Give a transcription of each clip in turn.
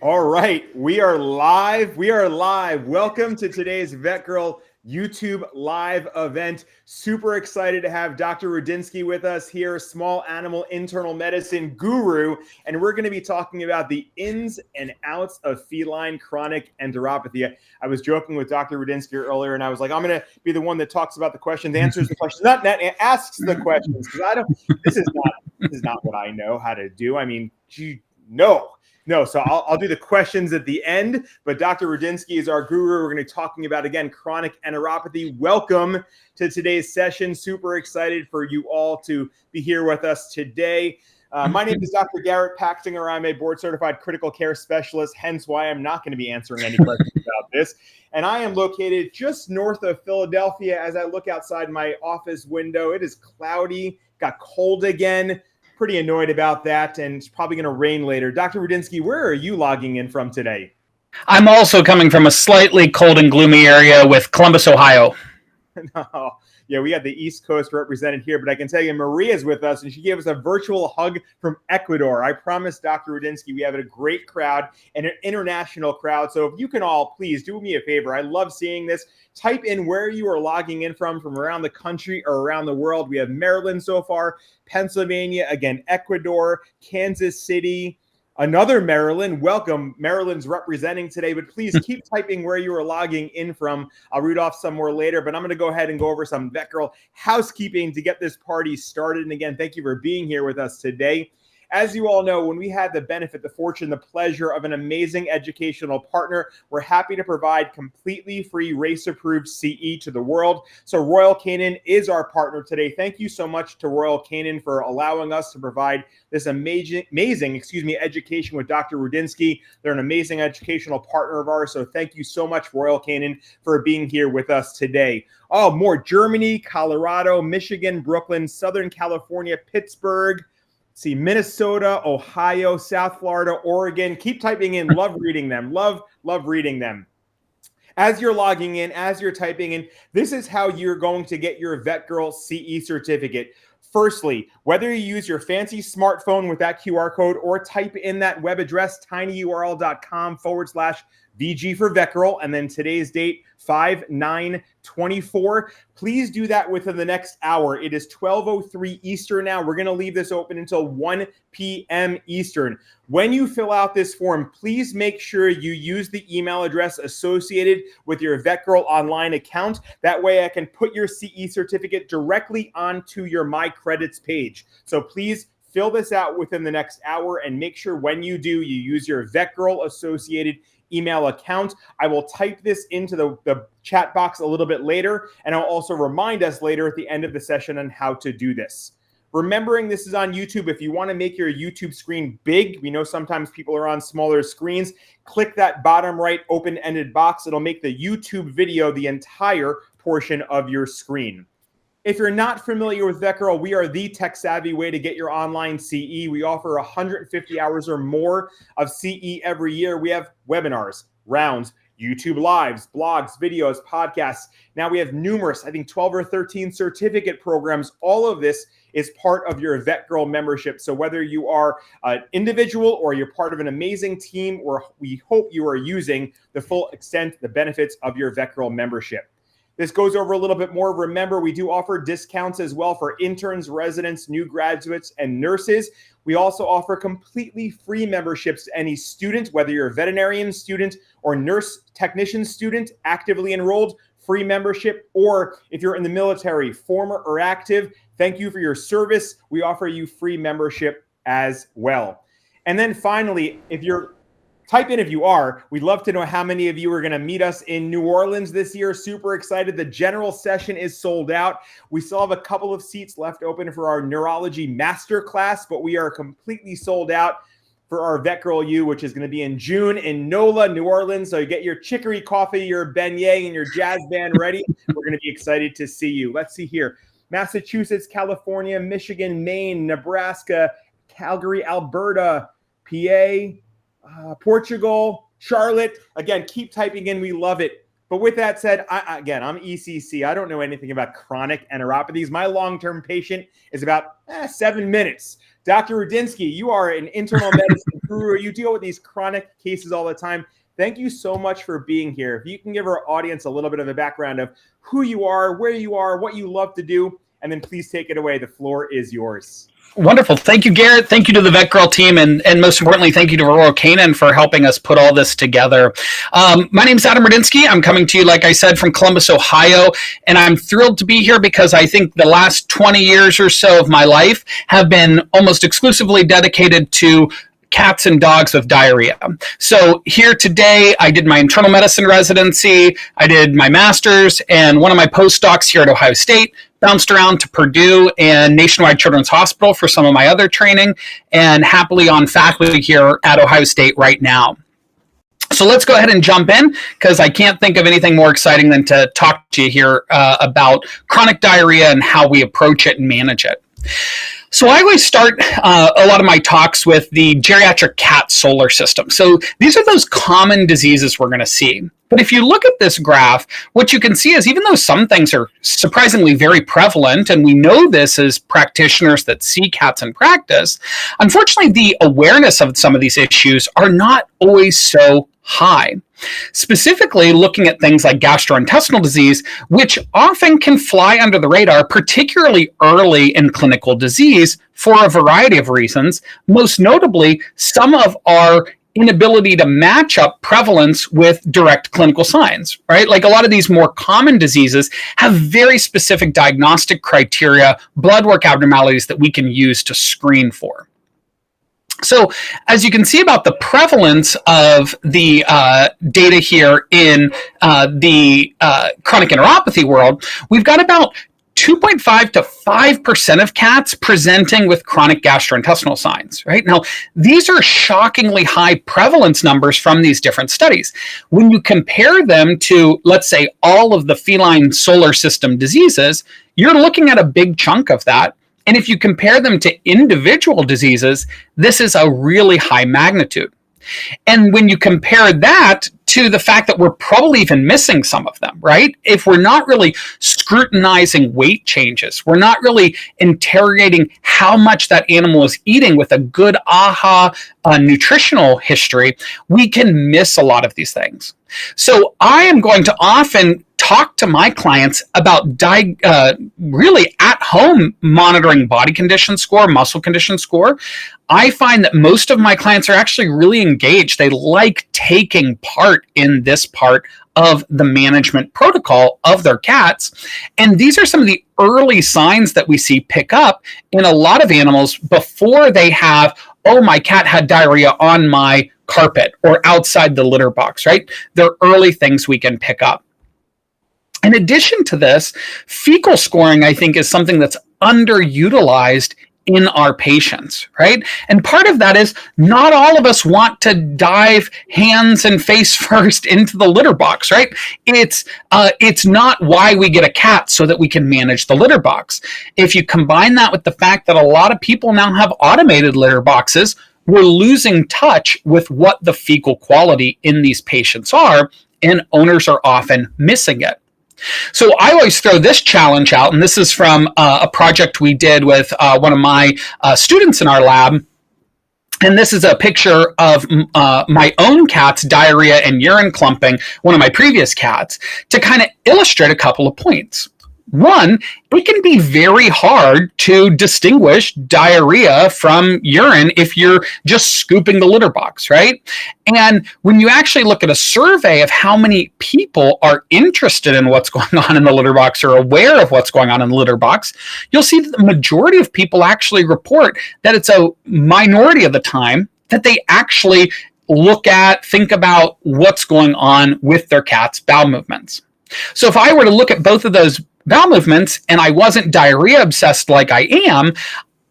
All right, we are live. Welcome to today's VETgirl YouTube live event. Super excited to have Dr. Rudinsky with us here, small animal internal medicine guru, and we're going to be talking about the ins and outs of feline chronic enteropathy. I was joking with Dr. Rudinsky earlier, and I was like, I'm going to be the one that talks about the questions, answers the questions, not asks the questions, because I don't. This is not what I know how to do. I mean, No, so I'll do the questions at the end, but Dr. Rudinsky is our guru. We're going to be talking about, again, chronic enteropathy. Welcome to today's session. Super excited for you all to be here with us today. My name is Dr. Garrett Paxtinger. I'm a board-certified critical care specialist, hence why I'm not going to be answering any questions about this. And I am located just north of Philadelphia. As I look outside my office window, it is cloudy, got cold again. Pretty annoyed about that, and it's probably going to rain later. Dr. Rudinsky, where are you logging in from today? I'm also coming from a slightly cold and gloomy area with Columbus, Ohio. No. Yeah, we have the East Coast represented here, but I can tell you Maria's with us, and she gave us a virtual hug from Ecuador. I promise, Dr. Rudinsky, we have a great crowd and an international crowd. So if you can all please do me a favor. I love seeing this. Type in where you are logging in from around the country or around the world. We have Maryland so far, Pennsylvania, again, Ecuador, Kansas City, another Maryland. Welcome. Maryland's representing today, but please keep typing where you are logging in from. I'll read off some more later, but I'm going to go ahead and go over some VETgirl housekeeping to get this party started. And again, thank you for being here with us today. As you all know, when we had the benefit, the fortune, the pleasure of an amazing educational partner, we're happy to provide completely free race-approved CE to the world. So Royal Canin is our partner today. Thank you so much to Royal Canin for allowing us to provide this amazing education with Dr. Rudinsky. They're an amazing educational partner of ours. So thank you so much, Royal Canin, for being here with us today. Oh, more Germany, Colorado, Michigan, Brooklyn, Southern California, Pittsburgh. See, Minnesota, Ohio, South Florida, Oregon. Keep typing in. Love reading them. Love reading them. As you're logging in, as you're typing in, this is how you're going to get your VETgirl CE certificate. Firstly, whether you use your fancy smartphone with that QR code or type in that web address, tinyurl.com/VG for VETgirl, and then today's date, 5/9/24. Please do that within the next hour. It is 12:03 Eastern now. We're going to leave this open until 1 p.m. Eastern. When you fill out this form, please make sure you use the email address associated with your VETgirl online account. That way I can put your CE certificate directly onto your My Credits page. So please fill this out within the next hour and make sure when you do, you use your VETgirl associated email account. I will type this into the chat box a little bit later, and I'll also remind us later at the end of the session on how to do this. Remembering this is on YouTube, if you want to make your YouTube screen big, we know sometimes people are on smaller screens, click that bottom right open-ended box. It'll make the YouTube video the entire portion of your screen. If you're not familiar with VETgirl, we are the tech-savvy way to get your online CE. We offer 150 hours or more of CE every year. We have webinars, rounds, YouTube lives, blogs, videos, podcasts. Now we have numerous, I think 12 or 13 certificate programs. All of this is part of your VETgirl membership. So whether you are an individual or you're part of an amazing team, we hope you are using the full extent, the benefits of your VETgirl membership. This goes over a little bit more. Remember, we do offer discounts as well for interns, residents, new graduates, and nurses. We also offer completely free memberships to any student, whether you're a veterinarian student or nurse technician student, actively enrolled, free membership, or if you're in the military, former or active, thank you for your service. We offer you free membership as well. And then finally, type in if you are. We'd love to know how many of you are going to meet us in New Orleans this year. Super excited. The general session is sold out. We still have a couple of seats left open for our neurology masterclass, but we are completely sold out for our VETgirl U, which is going to be in June in NOLA, New Orleans. So you get your chicory coffee, your beignet, and your jazz band ready. We're going to be excited to see you. Let's see here. Massachusetts, California, Michigan, Maine, Nebraska, Calgary, Alberta, PA, Portugal, Charlotte. Again, keep typing in. We love it. But with that said, I'm ECC. I don't know anything about chronic enteropathies. My long-term patient is about 7 minutes. Dr. Rudinsky, you are an internal medicine guru. You deal with these chronic cases all the time. Thank you so much for being here. If you can give our audience a little bit of a background of who you are, where you are, what you love to do, and then please take it away. The floor is yours. Wonderful. Thank you, Garrett. Thank you to the VETgirl team. And most importantly, thank you to Aurora Canin for helping us put all this together. My name is Adam Rudinsky. I'm coming to you, like I said, from Columbus, Ohio. And I'm thrilled to be here because I think the last 20 years or so of my life have been almost exclusively dedicated to cats and dogs with diarrhea. So here today, I did my internal medicine residency, I did my master's, and one of my postdocs here at Ohio State, bounced around to Purdue and Nationwide Children's Hospital for some of my other training, and happily on faculty here at Ohio State right now. So let's go ahead and jump in, because I can't think of anything more exciting than to talk to you here about chronic diarrhea and how we approach it and manage it. So I always start a lot of my talks with the geriatric cat solar system. So these are those common diseases we're going to see. But if you look at this graph, what you can see is even though some things are surprisingly very prevalent, and we know this as practitioners that see cats in practice, unfortunately the awareness of some of these issues are not always so high. Specifically, looking at things like gastrointestinal disease, which often can fly under the radar, particularly early in clinical disease for a variety of reasons, most notably some of our inability to match up prevalence with direct clinical signs, right? Like a lot of these more common diseases have very specific diagnostic criteria, blood work abnormalities that we can use to screen for. So as you can see about the prevalence of the data here in the chronic enteropathy world, we've got about 2.5 to 5% of cats presenting with chronic gastrointestinal signs, right? Now, these are shockingly high prevalence numbers from these different studies. When you compare them to, let's say, all of the feline solar system diseases, you're looking at a big chunk of that. And if you compare them to individual diseases, this is a really high magnitude. And when you compare that to the fact that we're probably even missing some of them, right? If we're not really scrutinizing weight changes, we're not really interrogating how much that animal is eating with a good nutritional history, we can miss a lot of these things. So I am going to often talk to my clients about really at-home monitoring body condition score, muscle condition score. I find that most of my clients are actually really engaged. They like taking part in this part of the management protocol of their cats. And these are some of the early signs that we see pick up in a lot of animals before they have, oh, my cat had diarrhea on my carpet or outside the litter box, right? They're early things we can pick up. In addition to this, fecal scoring, I think, is something that's underutilized in our patients, right? And part of that is not all of us want to dive hands and face first into the litter box, right? It's not why we get a cat, so that we can manage the litter box. If you combine that with the fact that a lot of people now have automated litter boxes, we're losing touch with what the fecal quality in these patients are, and owners are often missing it. So I always throw this challenge out, and this is from a project we did with one of my students in our lab. And this is a picture of my own cat's diarrhea and urine clumping, one of my previous cats, to kind of illustrate a couple of points. One, it can be very hard to distinguish diarrhea from urine if you're just scooping the litter box, right? And when you actually look at a survey of how many people are interested in what's going on in the litter box or aware of what's going on in the litter box, you'll see that the majority of people actually report that it's a minority of the time that they actually think about what's going on with their cat's bowel movements. So if I were to look at both of those bowel movements and I wasn't diarrhea obsessed like I am,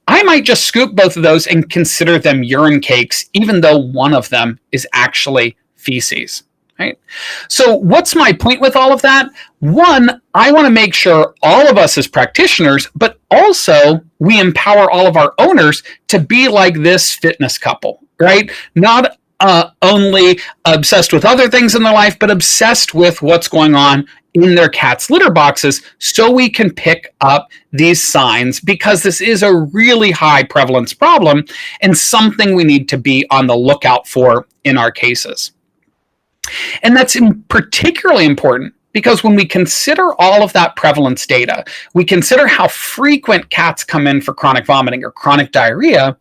I might just scoop both of those and consider them urine cakes, even though one of them is actually feces, right? So what's my point with all of that? One, I want to make sure all of us as practitioners, but also we empower all of our owners to be like this fitness couple, right? Not only obsessed with other things in their life, but obsessed with what's going on in their cats' litter boxes so we can pick up these signs, because this is a really high prevalence problem and something we need to be on the lookout for in our cases. And that's particularly important because when we consider all of that prevalence data, we consider how frequent cats come in for chronic vomiting or chronic diarrhea.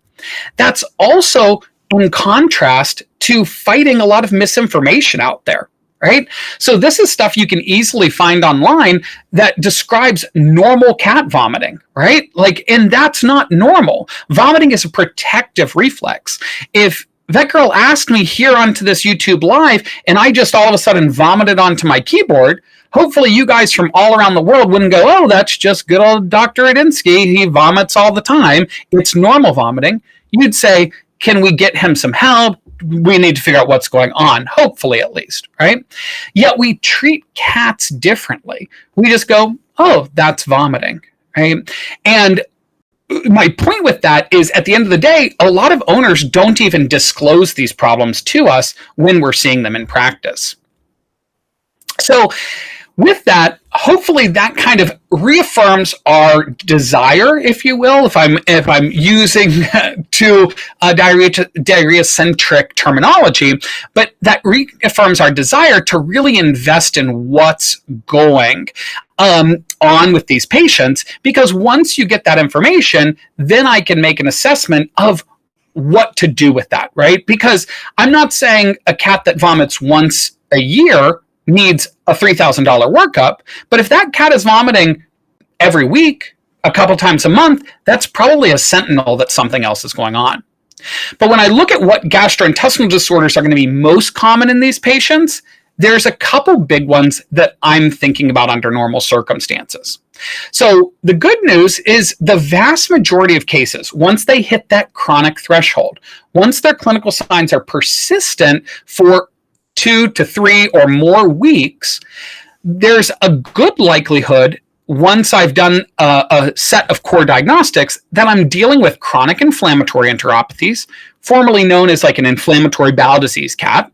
That's also in contrast to fighting a lot of misinformation out there. Right? So this is stuff you can easily find online that describes normal cat vomiting, right? And that's not normal. Vomiting is a protective reflex. If VETgirl asked me here onto this YouTube live and I just all of a sudden vomited onto my keyboard, hopefully you guys from all around the world wouldn't go, oh, that's just good old Dr. Rudinsky. He vomits all the time. It's normal vomiting. You'd say, can we get him some help? We need to figure out what's going on, hopefully at least, right? Yet we treat cats differently. We just go, oh, that's vomiting, right? And my point with that is at the end of the day, a lot of owners don't even disclose these problems to us when we're seeing them in practice. So with that, hopefully that kind of reaffirms our desire, if you will, if I'm using to diarrhea-centric terminology, but that reaffirms our desire to really invest in what's going on with these patients, because once you get that information, then I can make an assessment of what to do with that, right? Because I'm not saying a cat that vomits once a year needs a $3,000 workup, but if that cat is vomiting every week, a couple times a month, that's probably a sentinel that something else is going on. But when I look at what gastrointestinal disorders are going to be most common in these patients, there's a couple big ones that I'm thinking about under normal circumstances. So the good news is the vast majority of cases, once they hit that chronic threshold, once their clinical signs are persistent for 2 to 3 or more weeks, there's a good likelihood, once I've done a set of core diagnostics, that I'm dealing with chronic inflammatory enteropathies, formerly known as like an inflammatory bowel disease cat,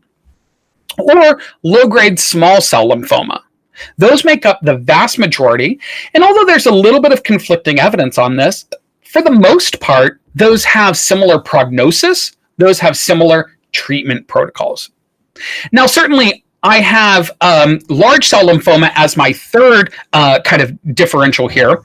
or low-grade small cell lymphoma. Those make up the vast majority, and although there's a little bit of conflicting evidence on this, for the most part, those have similar prognosis, those have similar treatment protocols. Now, certainly, I have large cell lymphoma as my third kind of differential here.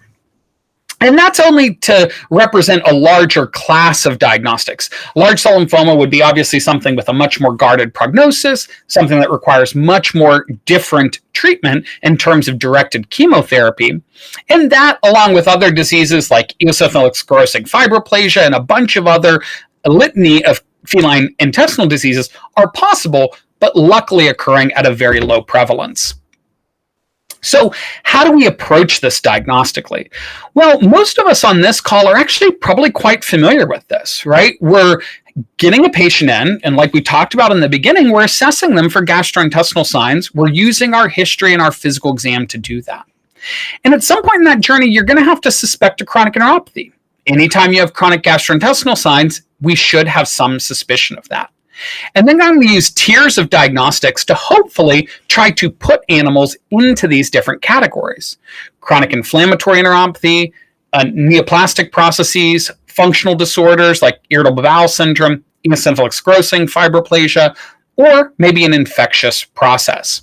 And that's only to represent a larger class of diagnostics. Large cell lymphoma would be obviously something with a much more guarded prognosis, something that requires much more different treatment in terms of directed chemotherapy. And that, along with other diseases like eosinophilic sclerosing fibroplasia and a bunch of other litany of feline intestinal diseases, are possible, but luckily occurring at a very low prevalence. So how do we approach this diagnostically? Well, most of us on this call are actually probably quite familiar with this, right? We're getting a patient in, and like we talked about in the beginning, we're assessing them for gastrointestinal signs. We're using our history and our physical exam to do that. And at some point in that journey, you're going to have to suspect a chronic enteropathy. Anytime you have chronic gastrointestinal signs, we should have some suspicion of that. And then I'm going to use tiers of diagnostics to hopefully try to put animals into these different categories. Chronic inflammatory enteropathy, neoplastic processes, functional disorders like irritable bowel syndrome, eosinophilic sclerosing fibroplasia, or maybe an infectious process.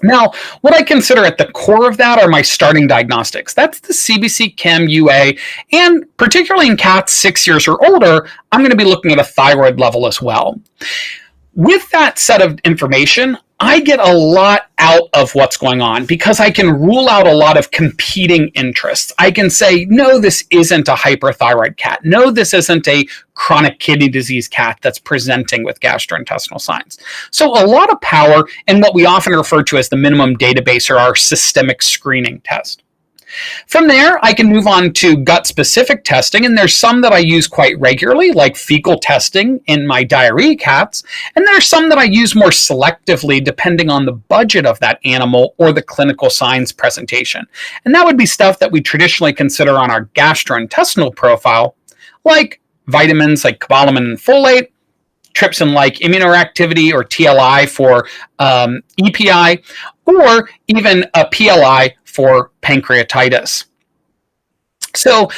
Now, what I consider at the core of that are my starting diagnostics. That's the CBC Chem UA, and particularly in cats 6 years or older, I'm going to be looking at a thyroid level as well. With that set of information, I get a lot out of what's going on because I can rule out a lot of competing interests. I can say, no, this isn't a hyperthyroid cat. No, this isn't a chronic kidney disease cat that's presenting with gastrointestinal signs. So a lot of power in what we often refer to as the minimum database or our systemic screening test. From there, I can move on to gut-specific testing, and there's some that I use quite regularly, like fecal testing in my diarrhea cats, and there's some that I use more selectively depending on the budget of that animal or the clinical signs presentation. And that would be stuff that we traditionally consider on our gastrointestinal profile, like vitamins like cobalamin and folate, trypsin-like immunoreactivity, or TLI for EPI, or even a PLI for pancreatitis. So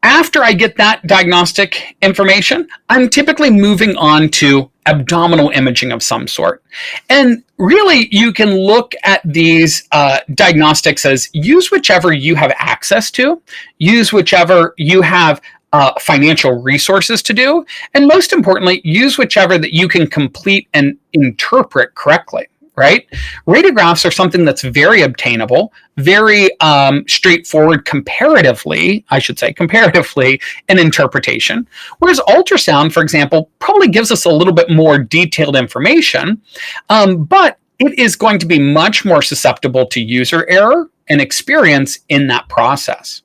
after I get that diagnostic information, I'm typically moving on to abdominal imaging of some sort. And really, you can look at these diagnostics as use whichever you have access to, use whichever you have financial resources to do, and most importantly, use whichever that you can complete and interpret correctly. Right? Radiographs are something that's very obtainable, very straightforward comparatively in interpretation. Whereas ultrasound, for example, probably gives us a little bit more detailed information, but it is going to be much more susceptible to user error and experience in that process.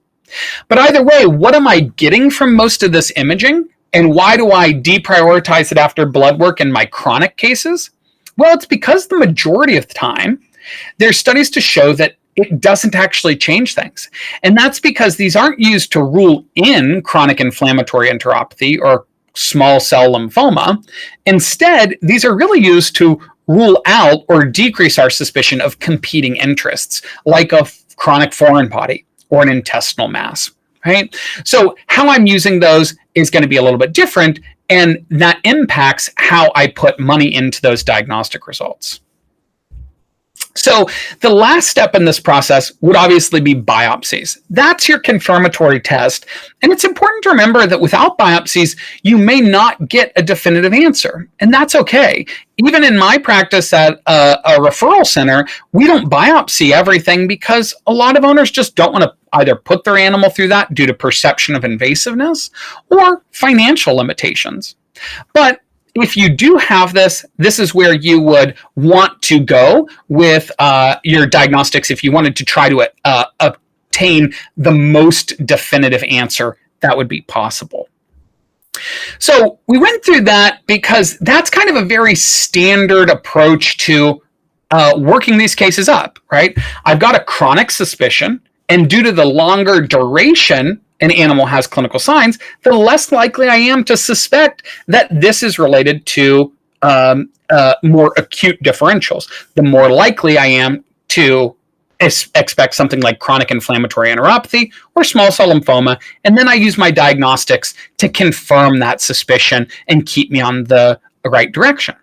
But either way, what am I getting from most of this imaging? And why do I deprioritize it after blood work in my chronic cases? Well, it's because the majority of the time, there's studies to show that it doesn't actually change things. And that's because these aren't used to rule in chronic inflammatory enteropathy or small cell lymphoma. Instead, these are really used to rule out or decrease our suspicion of competing interests, like a chronic foreign body or an intestinal mass, right? So how I'm using those is going to be a little bit different, and that impacts how I put money into those diagnostic results. So the last step in this process would obviously be biopsies. That's your confirmatory test. And it's important to remember that without biopsies, you may not get a definitive answer. And that's okay. Even in my practice at a referral center, we don't biopsy everything because a lot of owners just don't want to either put their animal through that due to perception of invasiveness or financial limitations. But if you do have this, this is where you would want to go with your diagnostics if you wanted to try to obtain the most definitive answer that would be possible. So we went through that because that's kind of a very standard approach to working these cases up, right? I've got a chronic suspicion, and due to the longer duration an animal has clinical signs, the less likely I am to suspect that this is related to more acute differentials. The more likely I am to expect something like chronic inflammatory enteropathy or small cell lymphoma, and then I use my diagnostics to confirm that suspicion and keep me on the right direction.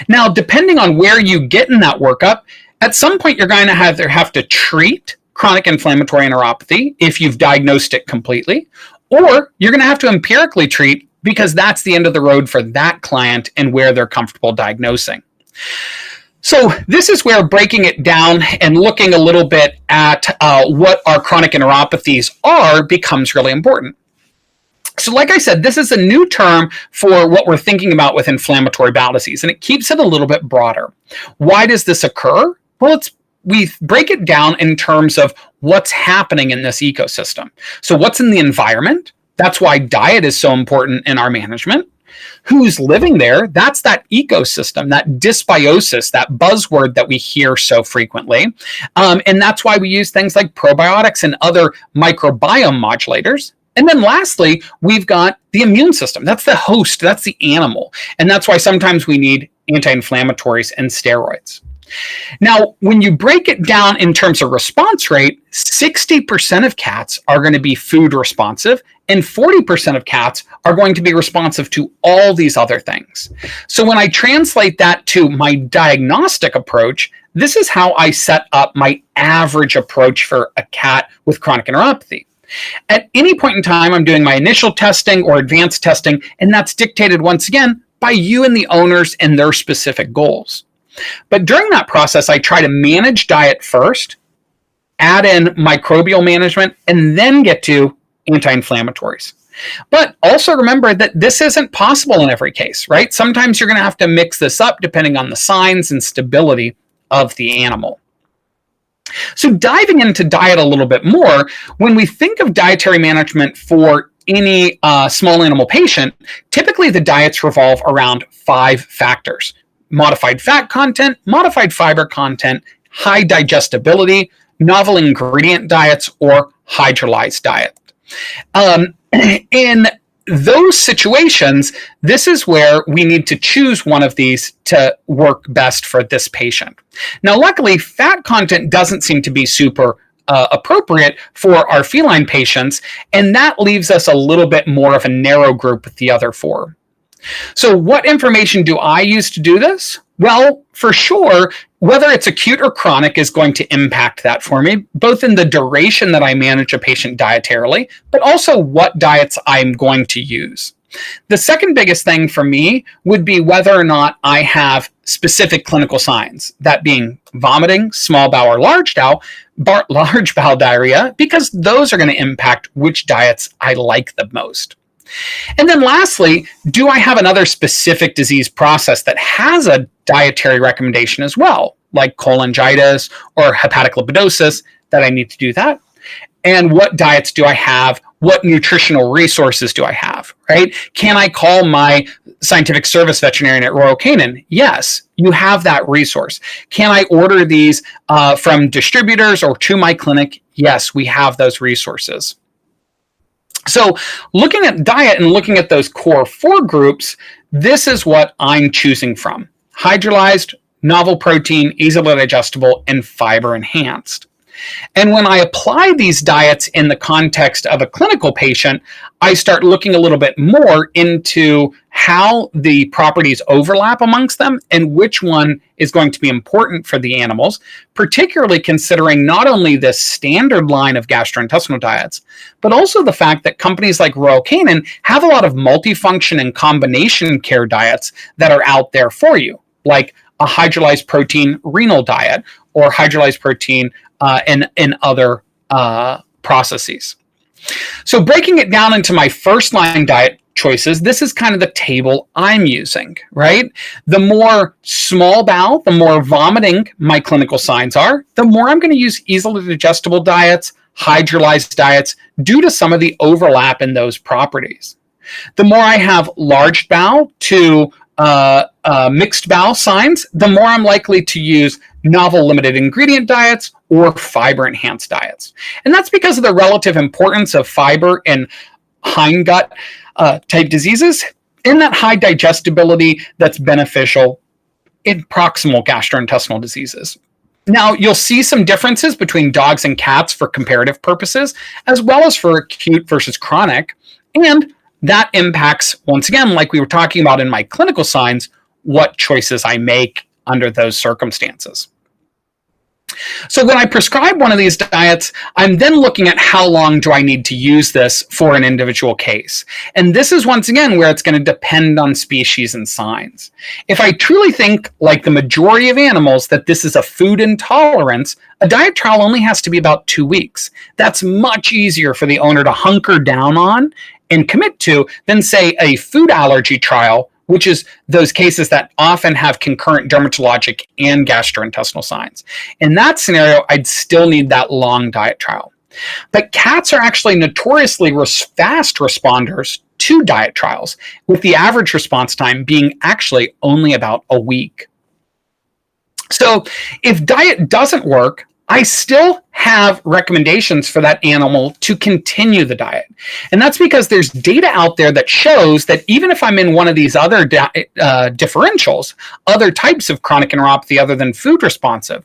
Now, depending on where you get in that workup, at some point you're going to have to treat chronic inflammatory enteropathy if you've diagnosed it completely, or you're going to have to empirically treat because that's the end of the road for that client and where they're comfortable diagnosing. So this is where breaking it down and looking a little bit at what our chronic enteropathies are becomes really important. So like I said, this is a new term for what we're thinking about with inflammatory bowel disease, and it keeps it a little bit broader. Why does this occur? Well, we break it down in terms of what's happening in this ecosystem. So what's in the environment? That's why diet is so important in our management. Who's living there? That's that ecosystem, that dysbiosis, that buzzword that we hear so frequently. And that's why we use things like probiotics and other microbiome modulators. And then lastly, we've got the immune system. That's the host, that's the animal. And that's why sometimes we need anti-inflammatories and steroids. Now, when you break it down in terms of response rate, 60% of cats are going to be food responsive, and 40% of cats are going to be responsive to all these other things. So when I translate that to my diagnostic approach, this is how I set up my average approach for a cat with chronic enteropathy. At any point in time, I'm doing my initial testing or advanced testing, and that's dictated once again by you and the owners and their specific goals. But during that process, I try to manage diet first, add in microbial management, and then get to anti-inflammatories. But also remember that this isn't possible in every case, right? Sometimes you're going to have to mix this up depending on the signs and stability of the animal. So diving into diet a little bit more, when we think of dietary management for any small animal patient, typically the diets revolve around 5 factors: modified fat content, modified fiber content, high digestibility, novel ingredient diets, or hydrolyzed diet. And those situations, this is where we need to choose one of these to work best for this patient. Now, luckily, fat content doesn't seem to be super appropriate for our feline patients, and that leaves us a little bit more of a narrow group with the other 4. So what information do I use to do this? Well, for sure, whether it's acute or chronic is going to impact that for me, both in the duration that I manage a patient dietarily, but also what diets I'm going to use. The second biggest thing for me would be whether or not I have specific clinical signs, that being vomiting, small bowel or large bowel diarrhea, because those are going to impact which diets I like the most. And then lastly, do I have another specific disease process that has a dietary recommendation as well, like cholangitis or hepatic lipidosis, that I need to do that? And what diets do I have? What nutritional resources do I have, right? Can I call my scientific service veterinarian at Royal Canin? Yes, you have that resource. Can I order these from distributors or to my clinic? Yes, we have those resources. So looking at diet and looking at those core 4 groups, this is what I'm choosing from: hydrolyzed, novel protein, easily digestible, and fiber enhanced. And when I apply these diets in the context of a clinical patient, I start looking a little bit more into how the properties overlap amongst them and which one is going to be important for the animals, particularly considering not only the standard line of gastrointestinal diets, but also the fact that companies like Royal Canin have a lot of multifunction and combination care diets that are out there for you, like a hydrolyzed protein renal diet or hydrolyzed protein in other processes. So breaking it down into my first line diet choices, this is kind of the table I'm using, right? The more small bowel, the more vomiting my clinical signs are, the more I'm going to use easily digestible diets, hydrolyzed diets, due to some of the overlap in those properties. The more I have large bowel to mixed bowel signs, the more I'm likely to use novel limited ingredient diets or fiber enhanced diets. And that's because of the relative importance of fiber in hindgut type diseases, in that high digestibility that's beneficial in proximal gastrointestinal diseases. Now, you'll see some differences between dogs and cats for comparative purposes, as well as for acute versus chronic. And that impacts, once again, like we were talking about in my clinical signs, what choices I make under those circumstances. So when I prescribe one of these diets, I'm then looking at how long do I need to use this for an individual case. And this is, once again, where it's going to depend on species and signs. If I truly think, like the majority of animals, that this is a food intolerance, a diet trial only has to be about 2 weeks. That's much easier for the owner to hunker down on and commit to than, say, a food allergy trial, which is those cases that often have concurrent dermatologic and gastrointestinal signs. In that scenario, I'd still need that long diet trial. But cats are actually notoriously fast responders to diet trials, with the average response time being actually only about a week. So if diet doesn't work, I still have recommendations for that animal to continue the diet. And that's because there's data out there that shows that even if I'm in one of these other differentials, other types of chronic enteropathy other than food responsive,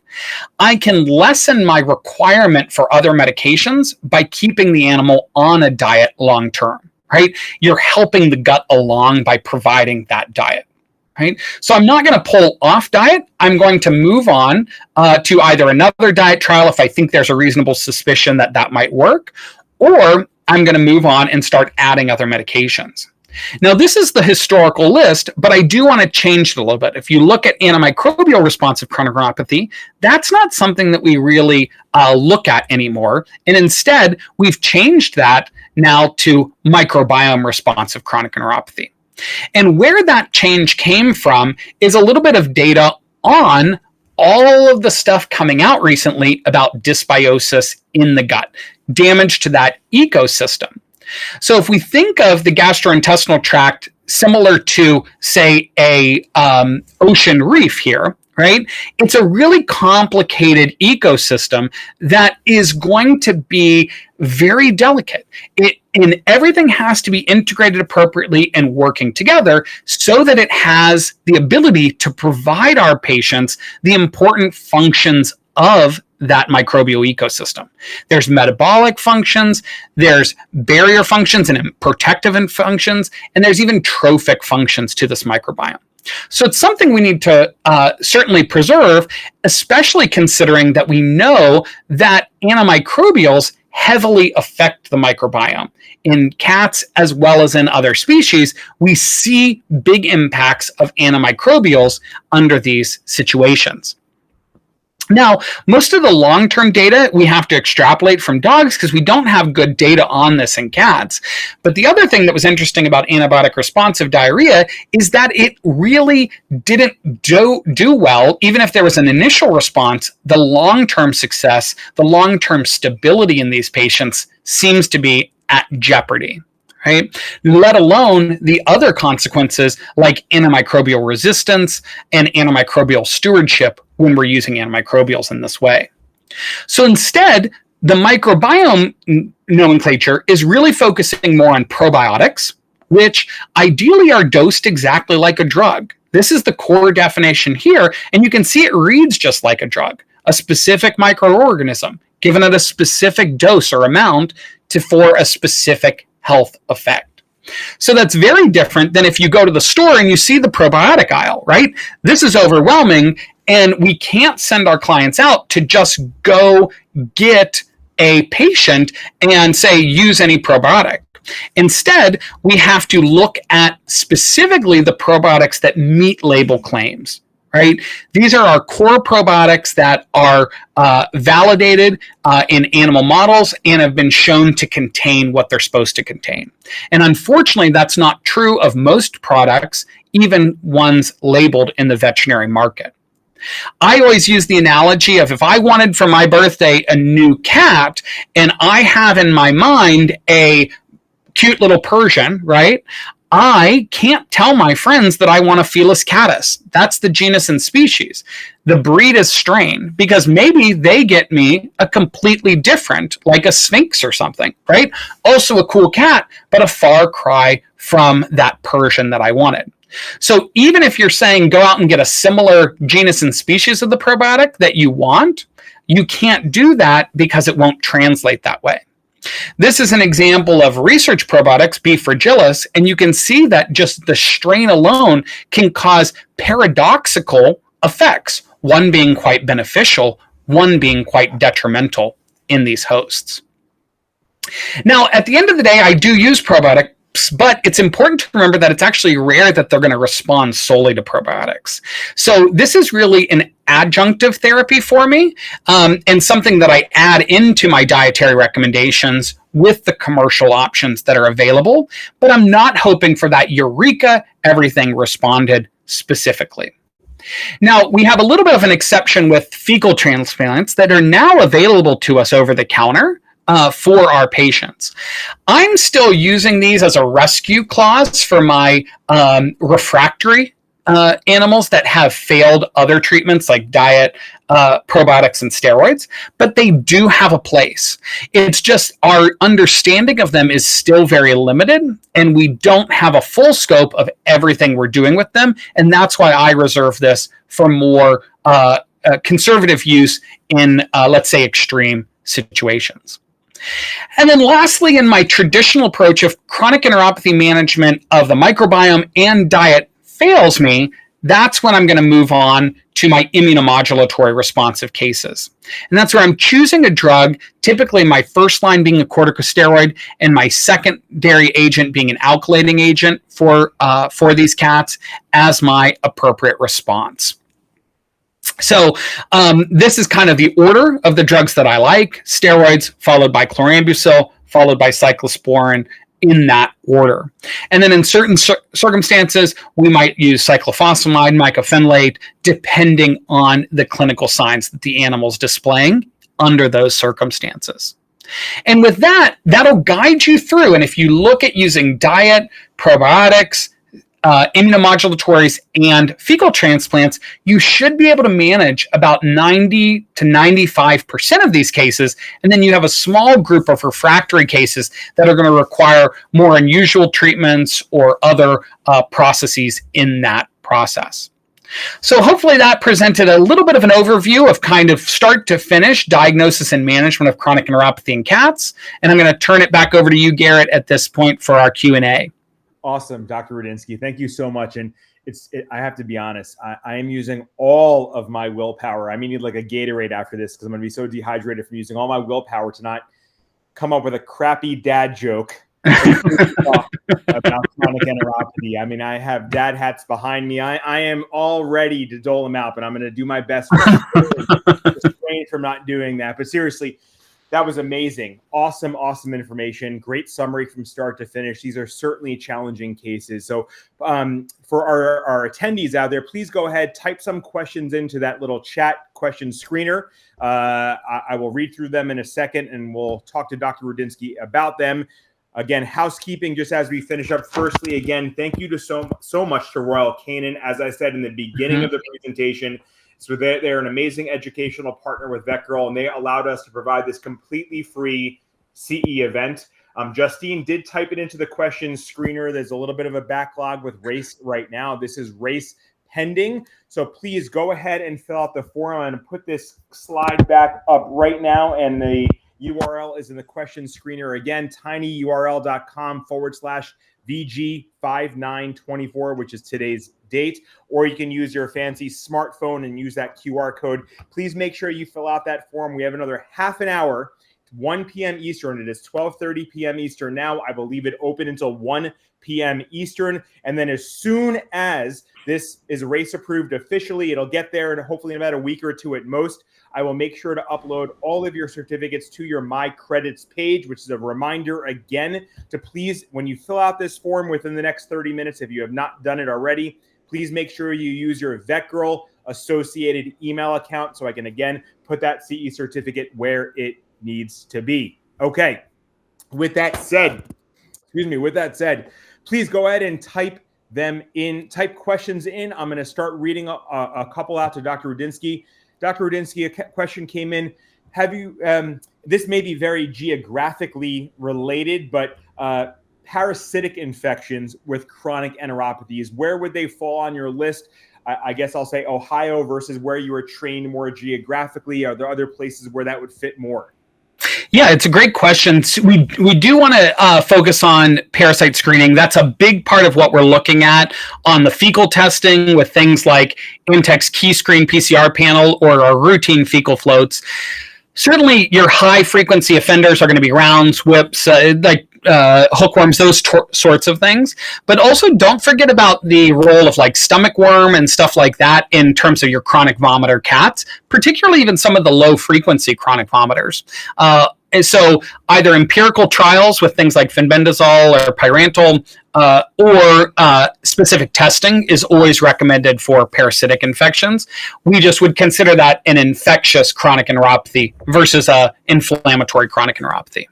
I can lessen my requirement for other medications by keeping the animal on a diet long term, right? You're helping the gut along by providing that diet. Right? So I'm not going to pull off diet. I'm going to move on to either another diet trial if I think there's a reasonable suspicion that that might work, or I'm going to move on and start adding other medications. Now, this is the historical list, but I do want to change it a little bit. If you look at antimicrobial responsive chronic neuropathy, that's not something that we really look at anymore. And instead, we've changed that now to microbiome responsive chronic neuropathy. And where that change came from is a little bit of data on all of the stuff coming out recently about dysbiosis in the gut, damage to that ecosystem. So if we think of the gastrointestinal tract similar to, say, a ocean reef here, right? It's a really complicated ecosystem that is going to be very delicate. And everything has to be integrated appropriately and working together so that it has the ability to provide our patients the important functions of that microbial ecosystem. There's metabolic functions, there's barrier functions and protective functions, and there's even trophic functions to this microbiome. So it's something we need to certainly preserve, especially considering that we know that antimicrobials heavily affect the microbiome. In cats as well as in other species, we see big impacts of antimicrobials under these situations. Now, most of the long-term data we have to extrapolate from dogs because we don't have good data on this in cats. But the other thing that was interesting about antibiotic responsive diarrhea is that it really didn't do well. Even if there was an initial response, the long-term success, the long-term stability in these patients seems to be at jeopardy. Right? Let alone the other consequences like antimicrobial resistance and antimicrobial stewardship when we're using antimicrobials in this way. So instead, the microbiome nomenclature is really focusing more on probiotics, which ideally are dosed exactly like a drug. This is the core definition here, and you can see it reads just like a drug, a specific microorganism, given at a specific dose or amount for a specific health effect. So that's very different than if you go to the store and you see the probiotic aisle, right? This is overwhelming, and we can't send our clients out to just go get a patient and say, use any probiotic. Instead, we have to look at specifically the probiotics that meet label claims. Right? These are our core probiotics that are validated in animal models and have been shown to contain what they're supposed to contain. And unfortunately, that's not true of most products, even ones labeled in the veterinary market. I always use the analogy of if I wanted for my birthday a new cat and I have in my mind a cute little Persian, right? I can't tell my friends that I want a Felis catus. That's the genus and species. The breed is strain because maybe they get me a completely different, like a Sphinx or something, right? Also a cool cat, but a far cry from that Persian that I wanted. So even if you're saying go out and get a similar genus and species of the probiotic that you want, you can't do that because it won't translate that way. This is an example of research probiotics, B. fragilis, and you can see that just the strain alone can cause paradoxical effects, one being quite beneficial, one being quite detrimental in these hosts. Now, at the end of the day, I do use probiotics, but it's important to remember that it's actually rare that they're going to respond solely to probiotics. So this is really an adjunctive therapy for me, and something that I add into my dietary recommendations with the commercial options that are available, but I'm not hoping for that eureka, everything responded specifically. Now, we have a little bit of an exception with fecal transplants that are now available to us over the counter for our patients. I'm still using these as a rescue clause for my refractory animals that have failed other treatments like diet, probiotics, and steroids, but they do have a place. It's just our understanding of them is still very limited, and we don't have a full scope of everything we're doing with them, and that's why I reserve this for more conservative use in, let's say, extreme situations. And then lastly, in my traditional approach of chronic enteropathy management of the microbiome and diet fails me, that's when I'm going to move on to my immunomodulatory responsive cases. And that's where I'm choosing a drug, typically my first line being a corticosteroid and my secondary agent being an alkylating agent for these cats as my appropriate response. So this is kind of the order of the drugs that I like: steroids, followed by chlorambucil, followed by cyclosporin, in that order. And then in certain circumstances, we might use cyclophosphamide, mycophenolate, depending on the clinical signs that the animal's displaying under those circumstances. And with that, that'll guide you through. And if you look at using diet, probiotics, immunomodulatories and fecal transplants, you should be able to manage about 90 to 95% of these cases. And then you have a small group of refractory cases that are going to require more unusual treatments or other processes in that process. So hopefully that presented a little bit of an overview of kind of start to finish diagnosis and management of chronic enteropathy in cats. And I'm going to turn it back over to you, Garrett, at this point for our Q&A. Awesome, Dr. Rudinsky. Thank you so much. And I have to be honest, I am using all of my willpower. I may need like a Gatorade after this because I'm going to be so dehydrated from using all my willpower to not come up with a crappy dad joke about chronic enteropathy. I mean, I have dad hats behind me. I am all ready to dole them out, but I'm going to do my best to refrain from not doing that. But seriously, that was amazing. Awesome information. Great summary from start to finish. These are certainly challenging cases. So for our attendees out there, please go ahead, type some questions into that little chat question screener. I will read through them in a second, and we'll talk to Dr. Rudinsky about them. Again, housekeeping, just as we finish up. Firstly, again, thank you to so much to Royal Canin. As I said in the beginning of the presentation, so they're an amazing educational partner with VETgirl, and they allowed us to provide this completely free CE event. Justine did type it into the questions screener. There's a little bit of a backlog with race right now. This is race pending. So please go ahead and fill out the form. I'm going to put this slide back up right now, and the URL is in the question screener again, tinyurl.com/VG5924, which is today's date, or you can use your fancy smartphone and use that QR code. Please make sure you fill out that form. We have another half an hour, 1 p.m. Eastern. It is 12:30 p.m. Eastern now. I believe it open until 1 p.m. Eastern. And then as soon as this is race approved officially, it'll get there, and hopefully in about a week or two at most. I will make sure to upload all of your certificates to your My Credits page, which is a reminder again to please, when you fill out this form within the next 30 minutes, if you have not done it already, please make sure you use your VETgirl associated email account so I can, again, put that CE certificate where it needs to be. Okay. With that said, please go ahead and type questions in. I'm going to start reading a couple out to Dr. Rudinsky. Dr. Rudinsky, a question came in. Have you, this may be very geographically related, but parasitic infections with chronic enteropathies, where would they fall on your list? I guess I'll say Ohio versus where you were trained more geographically. Are there other places where that would fit more? Yeah, it's a great question. We do want to focus on parasite screening. That's a big part of what we're looking at on the fecal testing with things like Intex Key Screen PCR panel or our routine fecal floats. Certainly, your high-frequency offenders are going to be rounds, whips, hookworms, those sorts of things. But also, don't forget about the role of like stomach worm and stuff like that in terms of your chronic vomiter cats, particularly even some of the low-frequency chronic vomiters. And so either empirical trials with things like fenbendazole or pyrantel or specific testing is always recommended for parasitic infections. We just would consider that an infectious chronic enteropathy versus an inflammatory chronic enteropathy.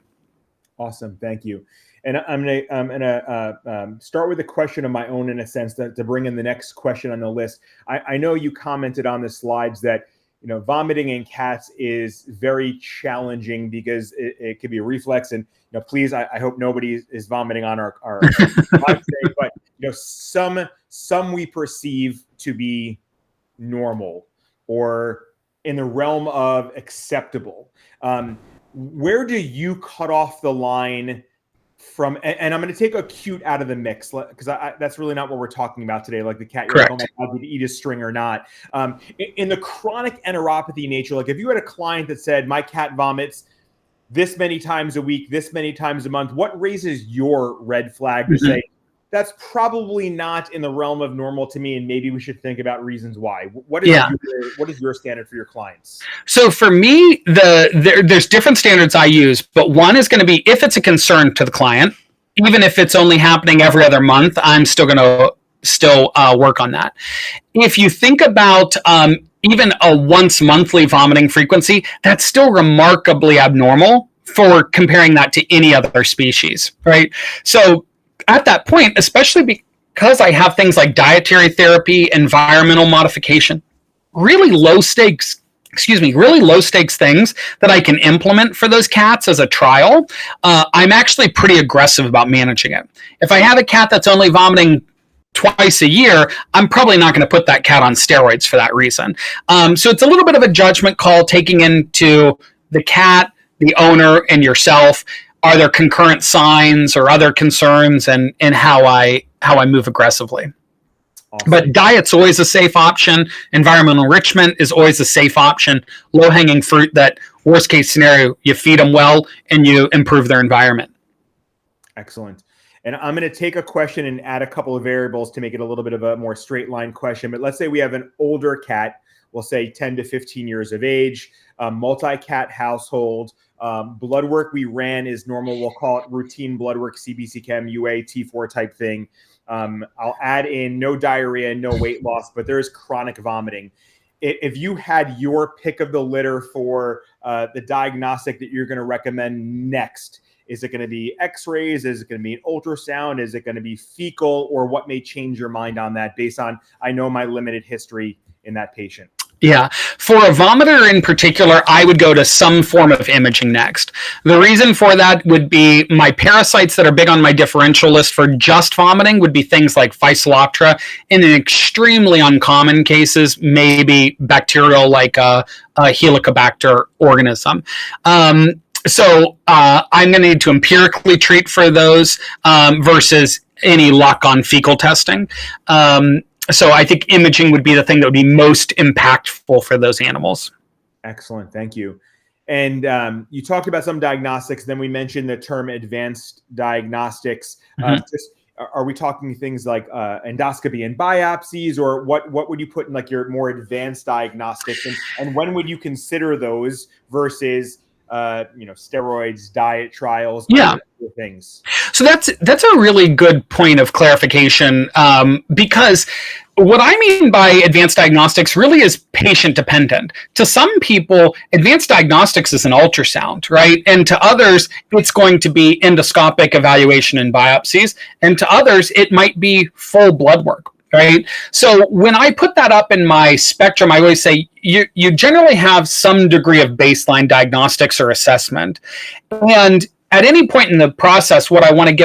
Awesome. Thank you. And I'm gonna start with a question of my own, in a sense, to bring in the next question on the list. I know you commented on the slides that vomiting in cats is very challenging because it could be a reflex. And please, I hope nobody is vomiting on our live today, but some we perceive to be normal or in the realm of acceptable. Where do you cut off the line from? And I'm going to take acute out of the mix because that's really not what we're talking about today. Like the cat, you're like, oh my God, did you eat a string or not? In the chronic enteropathy nature, like if you had a client that said, my cat vomits this many times a week, this many times a month, what raises your red flag to say, that's probably not in the realm of normal to me, and maybe we should think about reasons why? What is your standard for your clients? So for me, there's different standards I use, but one is going to be if it's a concern to the client, even if it's only happening every other month, I'm still going to work on that. If you think about even a once monthly vomiting frequency, that's still remarkably abnormal for comparing that to any other species, right? So at that point, especially because I have things like dietary therapy, environmental modification, really low stakes things that I can implement for those cats as a trial, I'm actually pretty aggressive about managing it. If I have a cat that's only vomiting twice a year, I'm probably not going to put that cat on steroids for that reason. So it's a little bit of a judgment call, taking into the cat, the owner, and yourself. Are there concurrent signs or other concerns, and how I move aggressively? Awesome. But diet's always a safe option. Environmental enrichment is always a safe option. Low-hanging fruit that, worst case scenario, you feed them well and you improve their environment. Excellent. And I'm going to take a question and add a couple of variables to make it a little bit of a more straight line question. But let's say we have an older cat, we'll say 10 to 15 years of age, multi-cat household. Blood work we ran is normal. We'll call it routine blood work, CBC Chem, UA, T4 type thing. I'll add in no diarrhea, no weight loss, but there is chronic vomiting. If you had your pick of the litter for the diagnostic that you're going to recommend next, is it going to be x-rays? Is it going to be an ultrasound? Is it going to be fecal? Or what may change your mind on that based on, I know, my limited history in that patient? Yeah. For a vomiter in particular, I would go to some form of imaging next. The reason for that would be my parasites that are big on my differential list for just vomiting would be things like Physoloctera. In extremely uncommon cases, maybe bacterial like a Helicobacter organism. So I'm going to need to empirically treat for those versus any luck on fecal testing. So I think imaging would be the thing that would be most impactful for those animals. Excellent. Thank you. And you talked about some diagnostics. Then we mentioned the term advanced diagnostics. Are we talking things like endoscopy and biopsies, or what would you put in like your more advanced diagnostics? And when would you consider those versus steroids, diet trials, other things? So that's a really good point of clarification, because what I mean by advanced diagnostics really is patient dependent. To some people, advanced diagnostics is an ultrasound, right? And to others, it's going to be endoscopic evaluation and biopsies. And to others, it might be full blood work. Right. So when I put that up in my spectrum, I always say you generally have some degree of baseline diagnostics or assessment. And at any point in the process, what I want to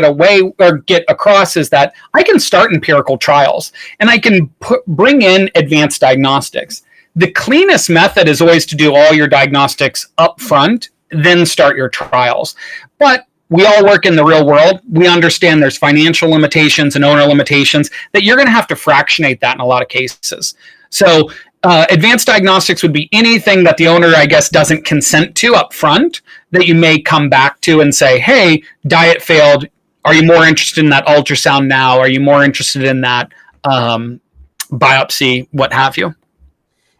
get across is that I can start empirical trials and I can bring in advanced diagnostics. The cleanest method is always to do all your diagnostics up front, then start your trials. But we all work in the real world. We understand there's financial limitations and owner limitations that you're going to have to fractionate that in a lot of cases. So advanced diagnostics would be anything that the owner, I guess, doesn't consent to up front that you may come back to and say, hey, diet failed. Are you more interested in that ultrasound now? Are you more interested in that biopsy, what have you?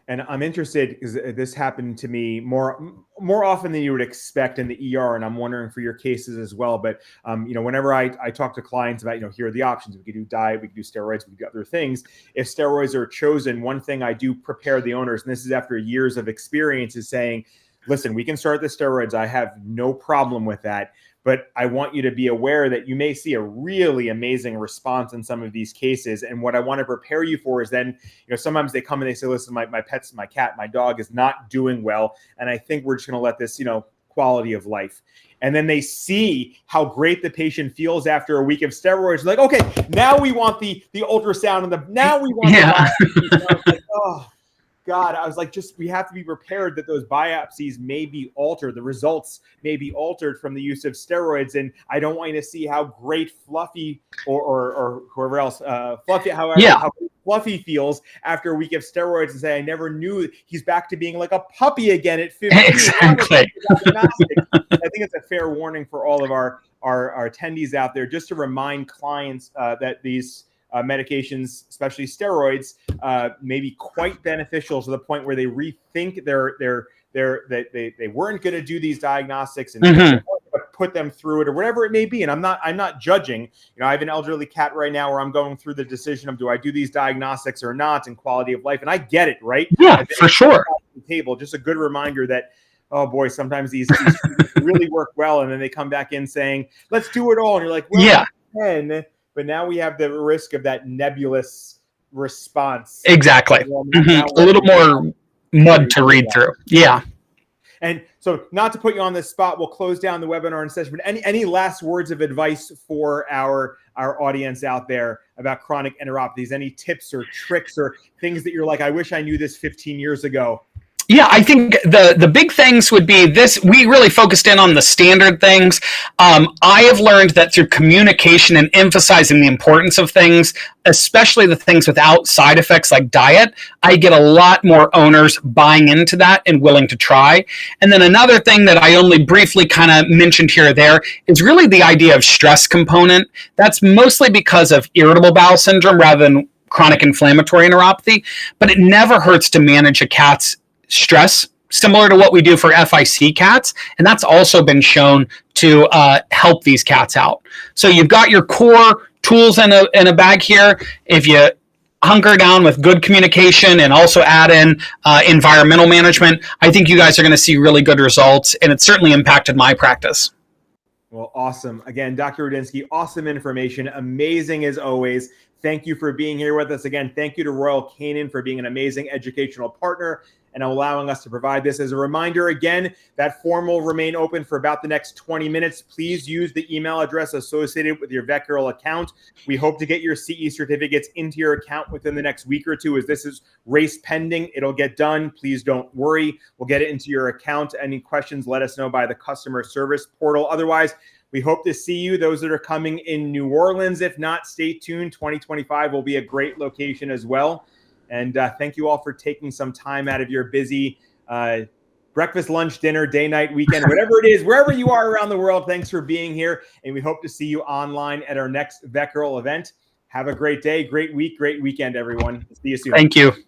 And I'm interested because this happened to me more often than you would expect in the ER, and I'm wondering for your cases as well. But whenever I talk to clients about here are the options, we could do diet, we could do steroids, we could do other things. If steroids are chosen, one thing I do prepare the owners, and this is after years of experience, is saying, listen, we can start the steroids. I have no problem with that. But I want you to be aware that you may see a really amazing response in some of these cases. And what I want to prepare you for is then, sometimes they come and they say, listen, my pets, my cat, my dog is not doing well. And I think we're just going to let this, quality of life. And then they see how great the patient feels after a week of steroids. Like, okay, now we want the ultrasound and now we want the oh. God, I was like, we have to be prepared that those biopsies may be altered. The results may be altered from the use of steroids. And I don't want you to see how great Fluffy or whoever else, how Fluffy feels after a week of steroids and say, I never knew he's back to being like a puppy again at 15. Exactly. I think it's a fair warning for all of our attendees out there, just to remind clients that these medications, especially steroids, may be quite beneficial to the point where they rethink they weren't going to do these diagnostics and put them through it or whatever it may be. And I'm not judging. I have an elderly cat right now where I'm going through the decision of do I do these diagnostics or not, and quality of life. And I get it, right? Yeah, for sure. Table, just a good reminder that, oh boy, sometimes these really work well, and then they come back in saying, let's do it all. And you're like, well, yeah. I can. but now we have the risk of that nebulous response. Exactly. A little more mud to read through. Yeah. And so, not to put you on the spot, we'll close down the webinar in session, but any last words of advice for our audience out there about chronic enteropathies? Any tips or tricks or things that you're like, I wish I knew this 15 years ago? Yeah, I think the big things would be this. We really focused in on the standard things. I have learned that through communication and emphasizing the importance of things, especially the things without side effects like diet, I get a lot more owners buying into that and willing to try. And then another thing that I only briefly kind of mentioned here or there is really the idea of stress component. That's mostly because of irritable bowel syndrome rather than chronic inflammatory enteropathy, but it never hurts to manage a cat's stress, similar to what we do for FIC cats. And that's also been shown to help these cats out. So you've got your core tools in a bag here. If you hunker down with good communication and also add in environmental management, I think you guys are going to see really good results. And it's certainly impacted my practice. Well, awesome. Again, Dr. Rudinsky, awesome information. Amazing as always. Thank you for being here with us. Again, thank you to Royal Canin for being an amazing educational partner and allowing us to provide this. As a reminder, again, that form will remain open for about the next 20 minutes. Please use the email address associated with your VETgirl account. We hope to get your CE certificates into your account within the next week or two. As this is race pending, it'll get done. Please don't worry. We'll get it into your account. Any questions, let us know by the customer service portal. Otherwise, we hope to see you, those that are coming in New Orleans. If not, stay tuned. 2025 will be a great location as well. And thank you all for taking some time out of your busy breakfast, lunch, dinner, day, night, weekend, whatever it is, wherever you are around the world. Thanks for being here. And we hope to see you online at our next VETgirl event. Have a great day, great week, great weekend, everyone. See you soon. Thank you.